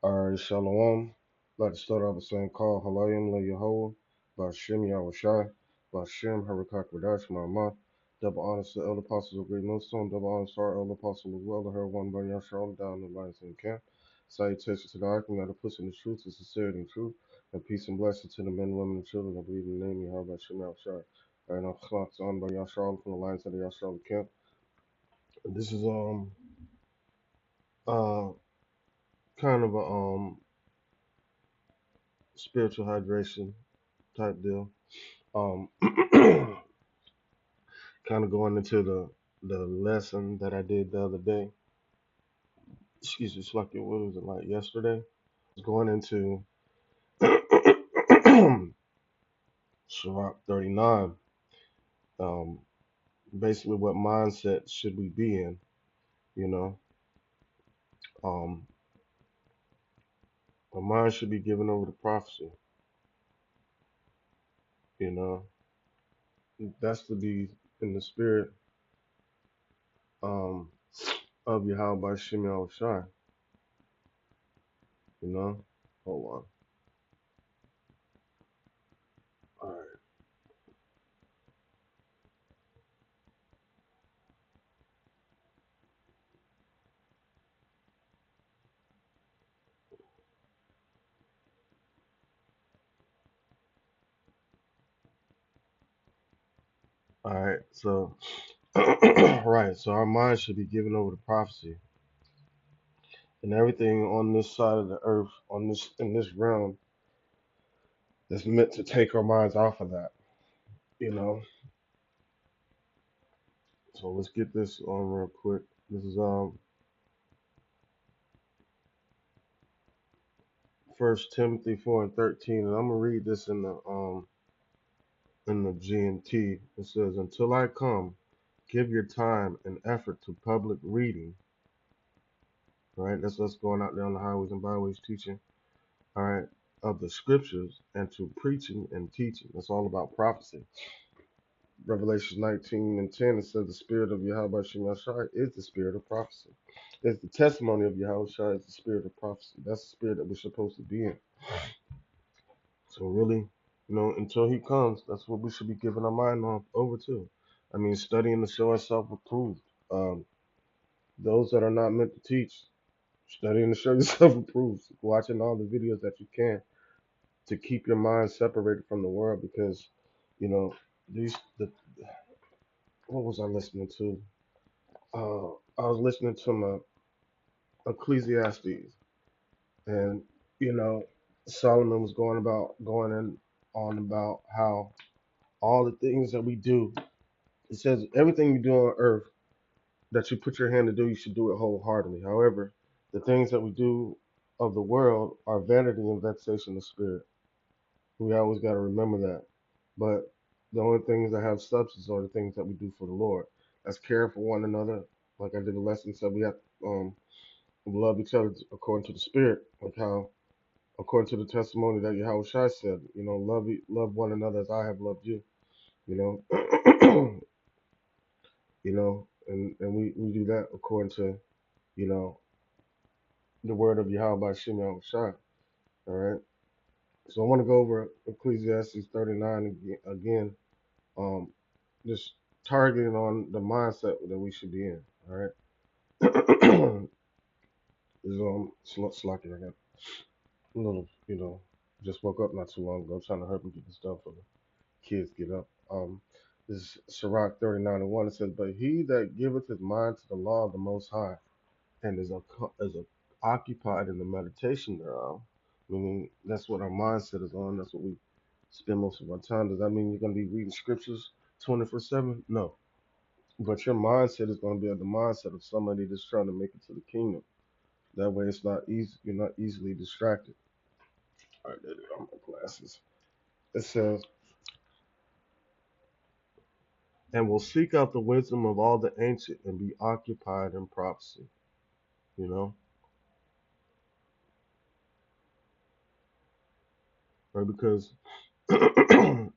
Alright, Shalom. Like to start off with saying call Halayim Le Yehovah, Bashem Yahushai, Bashem Harakak Radash Ma'amah. Double honors to the elder apostles of Great Millstone, double honors to our elder apostle as well, the her one by Yashar down the lines in camp. Salutations to the Arkham that are pushing the truth, the sincerity and truth, and peace and blessing to the men, women, and children that believe in the name of Bashem Yahushai. Alright, now Clock's on by Yashar from the lines of the Yashar camp. This is uh kind of a spiritual hydration type deal. Um, kind of going into the lesson that I did the other day. Excuse me, it's like what was it like yesterday? I was going into Sirach 39. Um, basically, what mindset should we be in? You know, um, our mind should be given over to prophecy. You know, that's to be in the spirit um, of Yahweh by Shimei Shai. You know, hold on. All right, so right, so our mind should be given over to prophecy, and everything on this side of the earth, on this in this realm, is meant to take our minds off of that. You know, so let's get this on real quick. This is First Timothy 4:13, and I'm gonna read this in the GNT. It says, "Until I come, give your time and effort to public reading." Right, that's us going out there on the highways and byways teaching. All right, of the scriptures and to preaching and teaching. That's all about prophecy. Revelation 19 and 10, it says the spirit of Yahweh Shemashai is the spirit of prophecy. It's the testimony of Yahweh Shai is the spirit of prophecy. That's the spirit that we're supposed to be in. So really, until he comes, that's what we should be giving our mind on over to. I mean, studying to show ourselves approved. Um, those that are not meant to teach, studying to show yourself approved. Watching all the videos that you can to keep your mind separated from the world because, you know, what was I listening to? I was listening to my Ecclesiastes, and you know, Solomon was going in on about how all the things that we do. It says everything you do on earth that you put your hand to do, you should do it wholeheartedly. However, the things that we do of the world are vanity and vexation of spirit. We always got to remember that. But the only things that have substance are the things that we do for the Lord. That's caring for one another. Like I did a lesson, said we have love each other according to the Spirit, like how according to the testimony that Yahweh Shai said, love one another as I have loved you. You know, and we do that according to you know the word of Yahweh by Shimei Shai. All right. So I want to go over Ecclesiastes 39 again. Um, just targeting on the mindset that we should be in. All right. is slacking. I got a little, just woke up not too long ago, trying to help me get this done for the kids get up. This is Sirach 39 and 1. It says, "But he that giveth his mind to the law of the Most High, and is occupied in the meditation thereof," meaning that's what our mindset is on. That's what we spend most of our time. Does that mean you're going to be reading scriptures 24/7? No. But your mindset is going to be the mindset of somebody that's trying to make it to the kingdom. That way, it's not easy. You're not easily distracted. All right, there they are, my glasses. It says, "And will seek out the wisdom of all the ancient and be occupied in prophecy." You know, right? Because because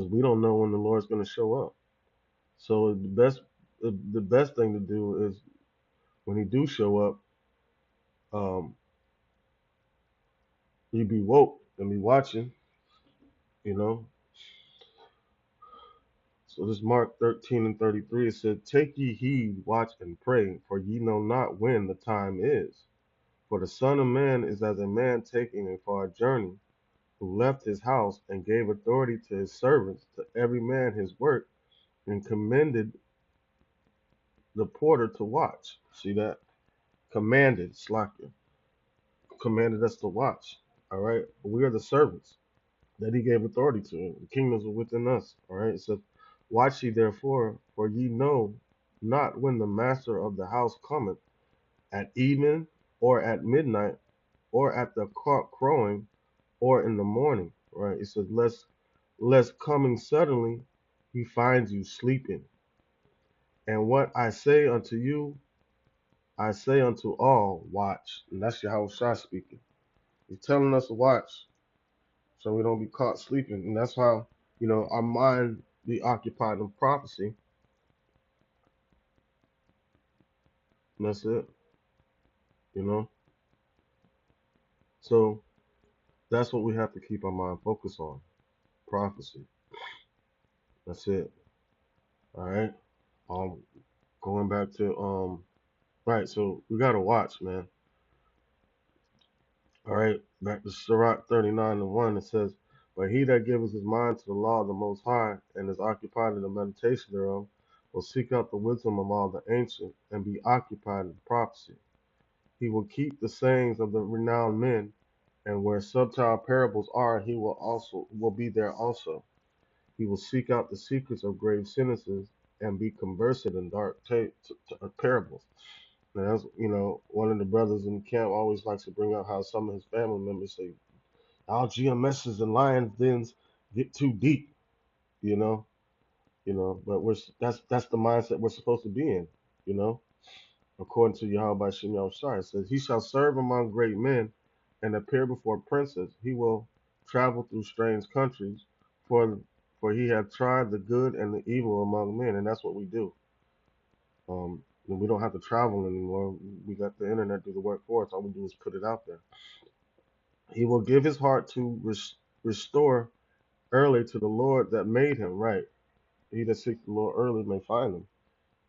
we don't know when the Lord's going to show up. So the best thing to do is when He do show up, You be woke and be watching, you know. So this Mark 13:33, it said, "Take ye heed, watch and pray, for ye know not when the time is. For the Son of Man is as a man taking a far journey, who left his house and gave authority to his servants, to every man his work, and commended the porter to watch." See that? Commanded, Slakia, commanded us to watch. All right, we are the servants that he gave authority to. The kingdoms are within us. All right, it says, "Watch ye therefore, for ye know not when the master of the house cometh, at even, or at midnight, or at the cock crowing, or in the morning." Right? It says, "Lest coming suddenly he finds you sleeping. And what I say unto you, I say unto all, watch." And that's Yahweh Shai speaking. He's telling us to watch so we don't be caught sleeping. And that's how, our mind be occupied in prophecy. And that's it, you know. So that's what we have to keep our mind focused on. Prophecy. That's it. All right. Um, Going back to right, so we gotta watch, man. All right, back to Sirach 39:1, it says, "But he that giveth his mind to the law of the Most High, and is occupied in the meditation thereof, will seek out the wisdom of all the ancient, and be occupied in prophecy. He will keep the sayings of the renowned men, and where subtile parables are, he will be there also. He will seek out the secrets of grave sentences, and be conversant in dark parables." Now, that's, one of the brothers in the camp always likes to bring up how some of his family members say, "Our GMSs and lions dens get too deep," you know, but that's the mindset we're supposed to be in, you know. According to Yahweh Shem Shai, it says, "He shall serve among great men and appear before princes. He will travel through strange countries, for he hath tried the good and the evil among men," and that's what we do. And we don't have to travel anymore. We got the internet do the work for us. All we do is put it out there. "He will give his heart to restore early to the Lord that made him." Right. He that seeks the Lord early may find him.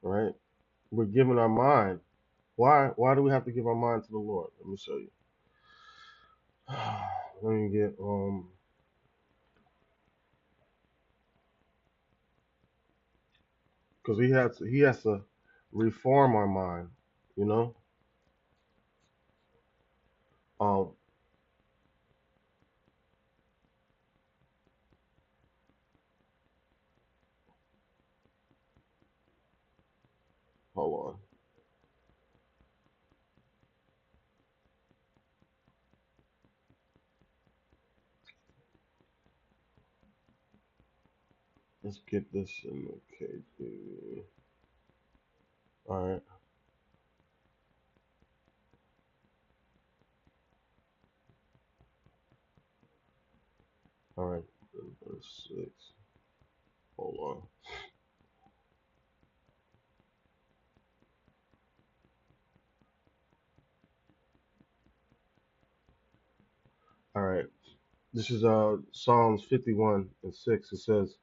Right. We're giving our mind. Why? Why do we have to give our mind to the Lord? Let me show you. Let me get because he has to reform our mind. You know. Um. Hold on. Let's get this in the KJV. All right. All right. Verse 6. Hold on. All right. This is Psalms 51:6. It says,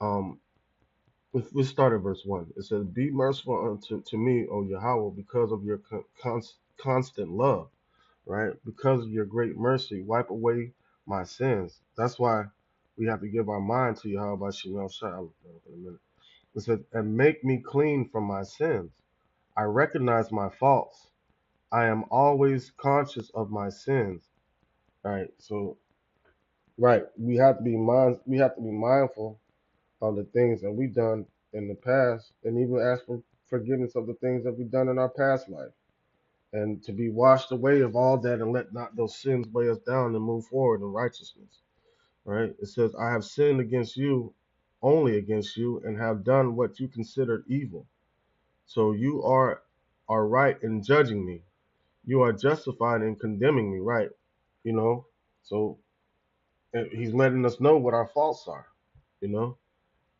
um, let's start at verse 1. It says, "Be merciful unto to me, O Yahweh, because of your constant love," right? "Because of your great mercy, wipe away my sins." That's why we have to give our mind to Yahweh by Shemal Shai. I'll look that up in a minute. It says, "And make me clean from my sins. I recognize my faults. I am always conscious of my sins." Right. So, right, we have to be mindful of the things that we've done in the past, and even ask for forgiveness of the things that we've done in our past life, and to be washed away of all that, and let not those sins weigh us down, and move forward in righteousness. Right? It says, "I have sinned against you, only against you, and have done what you considered evil. So you are right in judging me. You are justified in condemning me." Right? You know. So he's letting us know what our faults are. You know.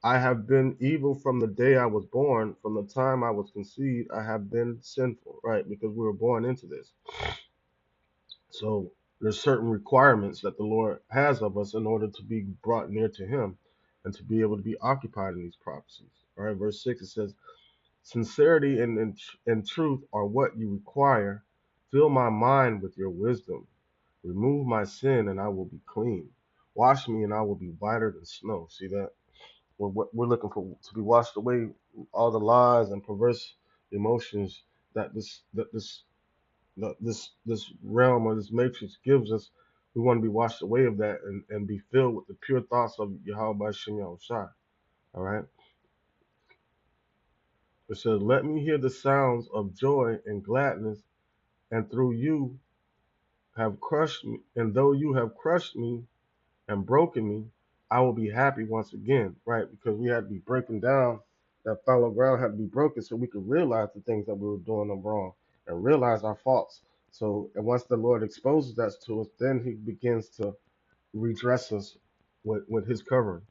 "I have been evil from the day I was born. From the time I was conceived, I have been sinful." Right? Because we were born into this. So There's certain requirements that the Lord has of us in order to be brought near to Him and to be able to be occupied in these prophecies. All right, verse 6 it says, sincerity and truth are what you require. Fill my mind with your wisdom. Remove my sin and I will be clean. Wash me and I will be whiter than snow. See that? We're looking for to be washed away all the lies and perverse emotions that this realm or this matrix gives us. We want to be washed away of that and be filled with the pure thoughts of Yahweh Shem Shai. All right. It says, let me hear the sounds of joy and gladness, and through you have crushed me, and though you have crushed me and broken me, I will be happy once again, right? Because we had to be breaking down that fallow ground had to be broken so we could realize the things that we were doing them wrong and realize our faults. So, and once the Lord exposes that to us, then He begins to redress us with His covering.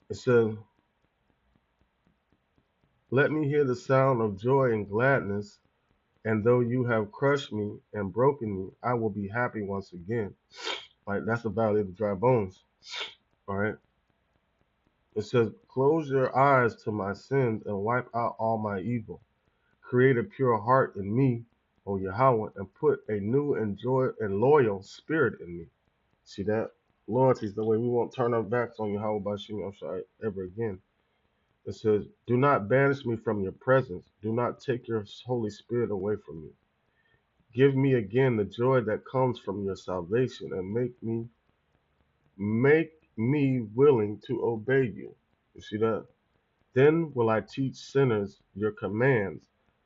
It says, let me hear the sound of joy and gladness, and though you have crushed me and broken me, I will be happy once again. Like that's the valley of the dry bones. All right. It says, close your eyes to my sins and wipe out all my evil. Create a pure heart in me, O Yahweh, and put a new and joy and loyal spirit in me. See that? Loyalty is the way we won't turn our backs on Yahweh by Shem Shai ever again. It says, do not banish me from your presence. Do not take your Holy Spirit away from me. Give me again the joy that comes from your salvation and make me willing to obey you. You see that? Then will I teach sinners your commands,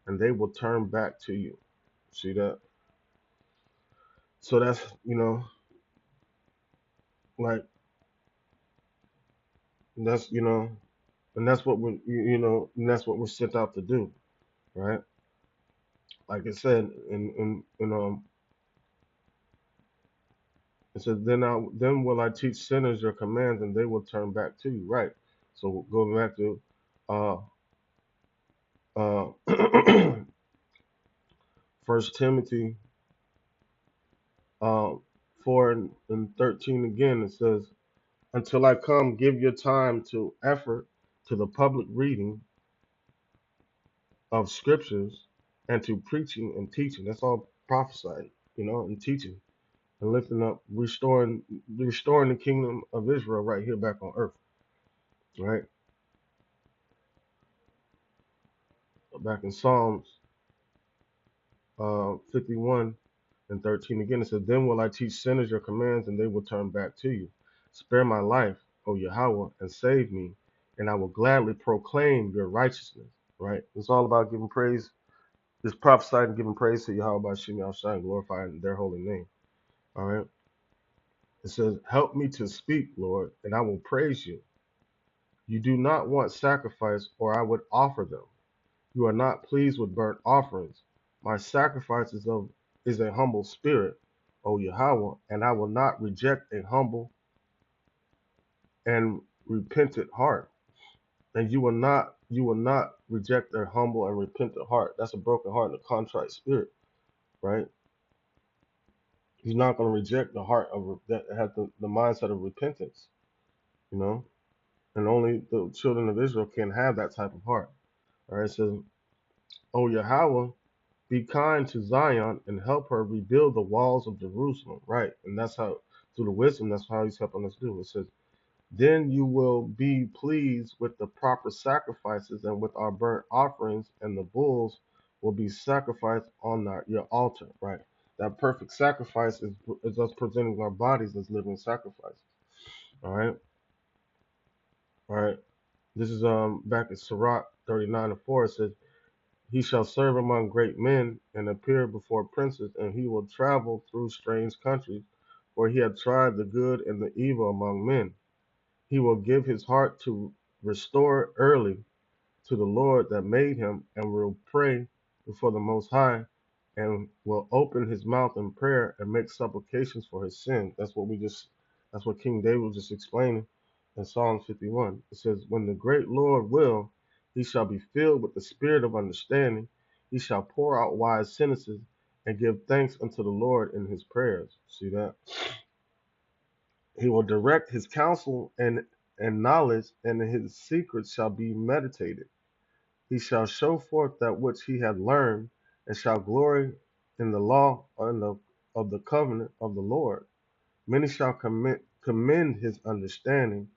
and they will turn back to you. See that? So that's like that's and that's what and that's what we're sent out to do, right? Like it said in it says then will I teach sinners your commands, and they will turn back to you, right? So going back to uh uh First Timothy uh 4:13 again, it says, until I come, give your time to effort to the public reading of scriptures and to preaching and teaching. That's all prophesied, and teaching and lifting up, restoring the kingdom of Israel right here back on earth, right? Back in Psalms 51:13 again, it says, then will I teach sinners your commands, and they will turn back to you. Spare my life, O Yahweh, and save me, and I will gladly proclaim your righteousness, right? It's all about giving praise. It's prophesied and giving praise to Yahweh by Shem Shai and glorifying their holy name. All right. It says, help me to speak, Lord, and I will praise you. You do not want sacrifice, or I would offer them. You are not pleased with burnt offerings. My sacrifice is a humble spirit, O Yahweh, and I will not reject a humble and repentant heart. And you will not reject a humble and repentant heart. That's a broken heart and a contrite spirit, right? He's not going to reject the heart of that has the mindset of repentance, you know. And only the children of Israel can have that type of heart. All right, so, O Yahweh, be kind to Zion and help her rebuild the walls of Jerusalem. Right, and that's how through the wisdom, that's how He's helping us do. It says, then you will be pleased with the proper sacrifices and with our burnt offerings, and the bulls will be sacrificed on your altar. Right, that perfect sacrifice is us presenting our bodies as living sacrifices. All right, all right. This is back in Sirach 39:4. It says, he shall serve among great men and appear before princes, and he will travel through strange countries, for he hath tried the good and the evil among men. He will give his heart to restore early to the Lord that made him, and will pray before the Most High, and will open his mouth in prayer and make supplications for his sins. That's what King David was just explaining in Psalm 51. It says, when the great Lord will, he shall be filled with the spirit of understanding. He shall pour out wise sentences, and give thanks unto the Lord in his prayers. See that? He will direct his counsel and knowledge, and his secrets shall be meditated. He shall show forth that which he hath learned, and shall glory in the law of the covenant of the Lord. Many shall commend his understanding,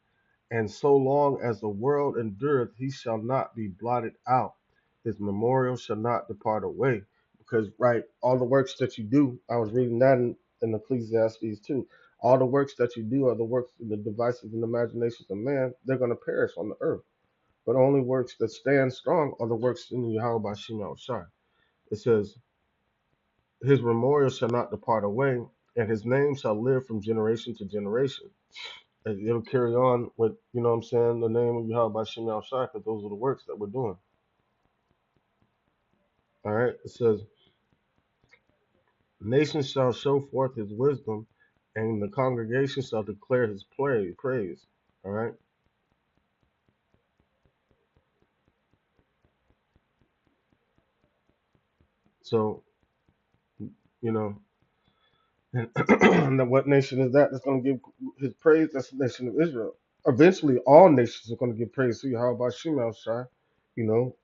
and so long as the world endureth, he shall not be blotted out. His memorial shall not depart away. Because, right, all the works that you do, I was reading that in Ecclesiastes too. All the works that you do are the works, the devices and imaginations of man, they're going to perish on the earth. But only works that stand strong are the works in Yahweh by Shema Shai. It says, his memorial shall not depart away, and his name shall live from generation to generation. And it'll carry on with, you know what I'm saying, the name of Yahweh by Shema Shai, because those are the works that we're doing. All right. It says, nations shall show forth his wisdom, and the congregation shall declare his praise. All right. So, you know, and what nation is that that's going to give his praise? That's the nation of Israel. Eventually, all nations are going to give praise to Yahweh by Shema Shai, you know,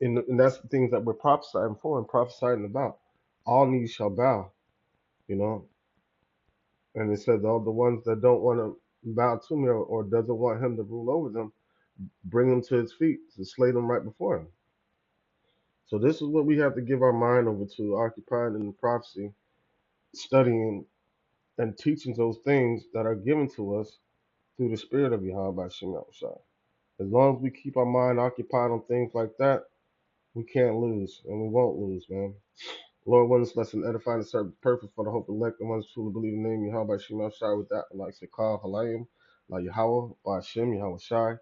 and that's the things that we're prophesying for and prophesying about. All knees shall bow, you know. And it says all the ones that don't want to bow to me or doesn't want him to rule over them, bring them to his feet to slay them right before him. So this is what we have to give our mind over to, occupying in the prophecy, studying and teaching those things that are given to us through the spirit of Yahweh by Shem Shai. As long as we keep our mind occupied on things like that, we can't lose and we won't lose, man. Lord, one this lesson edifying and serve the purpose for the hope of elect and ones truly believe in the name Yahweh by Shem Shai with that, like Shekal, Halayim, La Yahweh, by Shem, Yahweh Shai,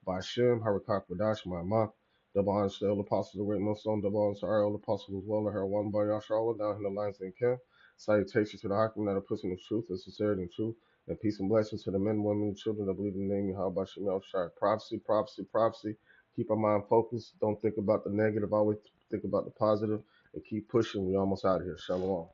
by Shem, Harakak, Wadash, my double honor to the elder apostles of the great millstone, double honor to our elder apostles as well, her one by Yahshua, down in the lines in camp. Salutations to the Hakim that are pushing the truth and sincerity and truth, and peace and blessings to the men, women, and children that believe in the name Yahweh by Shem Shai. Prophecy, prophecy, prophecy. Keep our mind focused. Don't think about the negative, always think about the positive and keep pushing. We almost out of here. Shalom.